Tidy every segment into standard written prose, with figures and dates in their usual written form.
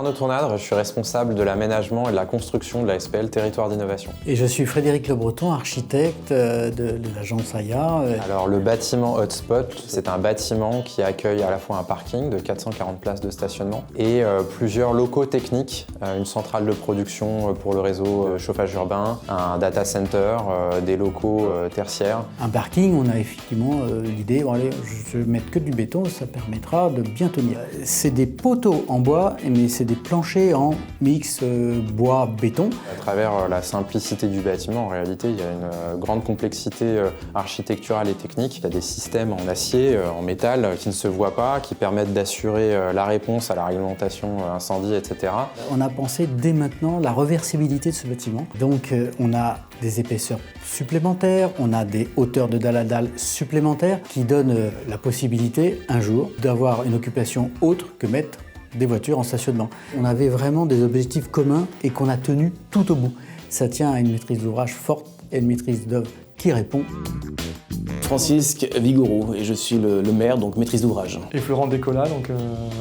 Arnaud Tournadre, je suis responsable de l'aménagement et de la construction de la SPL Territoire d'Innovation. Et je suis Frédéric Le Breton, architecte de l'agence AIA. Alors le bâtiment Hotspot, c'est un bâtiment qui accueille à la fois un parking de 440 places de stationnement et plusieurs locaux techniques, une centrale de production pour le réseau chauffage urbain, un data center, des locaux tertiaires. Un parking, on a effectivement l'idée, bon, allez, je vais mettre que du béton, ça permettra de bien tenir. C'est des poteaux en bois, mais c'est des planchers en mix bois-béton. À travers la simplicité du bâtiment, en réalité, il y a une grande complexité architecturale et technique. Il y a des systèmes en acier, en métal, qui ne se voient pas, qui permettent d'assurer la réponse à la réglementation incendie, etc. On a pensé dès maintenant la reversibilité de ce bâtiment. Donc on a des épaisseurs supplémentaires, on a des hauteurs de dalle à dalle supplémentaires qui donnent la possibilité, un jour, d'avoir une occupation autre que mettre des voitures en stationnement. On avait vraiment des objectifs communs et qu'on a tenus tout au bout. Ça tient à une maîtrise d'ouvrage forte et une maîtrise d'œuvre qui répond. Francisque Vigouroux et je suis le maire, donc maîtrise d'ouvrage. Et Florent Descola, donc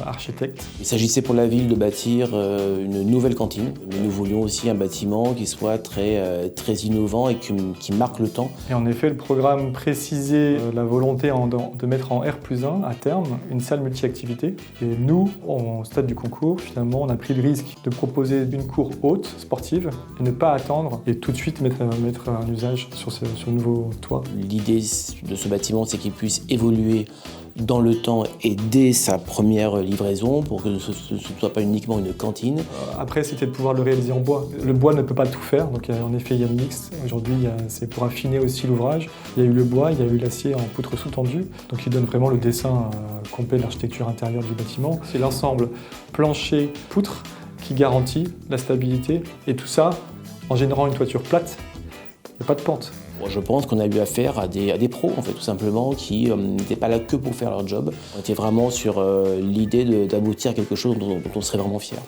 architecte. Il s'agissait pour la ville de bâtir une nouvelle cantine, mais nous voulions aussi un bâtiment qui soit très innovant et qui marque le temps. Et en effet, le programme précisait la volonté de mettre en R+1 à terme une salle multi-activité. Et nous, au stade du concours, finalement, on a pris le risque de proposer une cour haute, sportive, et ne pas attendre et tout de suite mettre un usage sur le nouveau toit. L'idée de ce bâtiment, c'est qu'il puisse évoluer dans le temps et dès sa première livraison pour que ce ne soit pas uniquement une cantine. Après, c'était de pouvoir le réaliser en bois. Le bois ne peut pas tout faire, donc en effet, il y a le mix. Aujourd'hui, c'est pour affiner aussi l'ouvrage. Il y a eu le bois, il y a eu l'acier en poutre sous-tendue, donc il donne vraiment le dessin complet de l'architecture intérieure du bâtiment. C'est l'ensemble plancher-poutre qui garantit la stabilité, et tout ça en générant une toiture plate. Il n'y a pas de pente. Je pense qu'on a eu affaire à des pros, en fait, tout simplement, qui n'étaient pas là que pour faire leur job. On était vraiment sur l'idée d'aboutir à quelque chose dont on serait vraiment fier.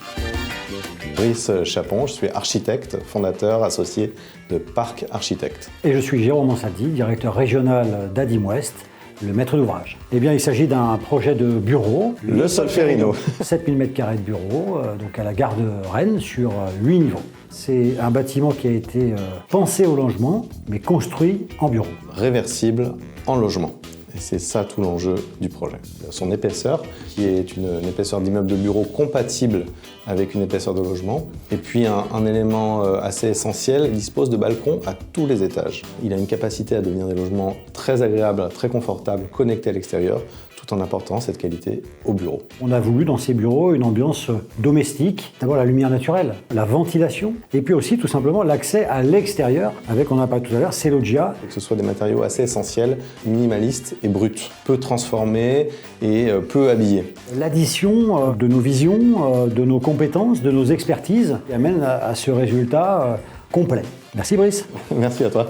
Brice Chapon, je suis architecte, fondateur associé de Parc Architecte. Et je suis Jérôme Ansaldi, directeur régional d'Adim Ouest, le maître d'ouvrage. Eh bien, il s'agit d'un projet de bureau. Le Solferino. 7000 m² de bureau, donc à la gare de Rennes, sur 8 niveaux. C'est un bâtiment qui a été pensé au logement, mais construit en bureau. Réversible en logement. Et c'est ça tout l'enjeu du projet. Son épaisseur, qui est une épaisseur d'immeuble de bureau compatible avec une épaisseur de logement. Et puis un élément assez essentiel, il dispose de balcons à tous les étages. Il a une capacité à devenir des logements très agréables, très confortables, connectés à l'extérieur, tout en apportant cette qualité au bureau. On a voulu dans ces bureaux une ambiance domestique. D'abord la lumière naturelle, la ventilation, et puis aussi tout simplement l'accès à l'extérieur avec, on en a parlé tout à l'heure, c'est Loggia. Que ce soit des matériaux assez essentiels, minimalistes et bruts, peu transformés et peu habillés. L'addition de nos visions, de nos compétences, de nos expertises qui amène à ce résultat complet. Merci Brice. Merci à toi.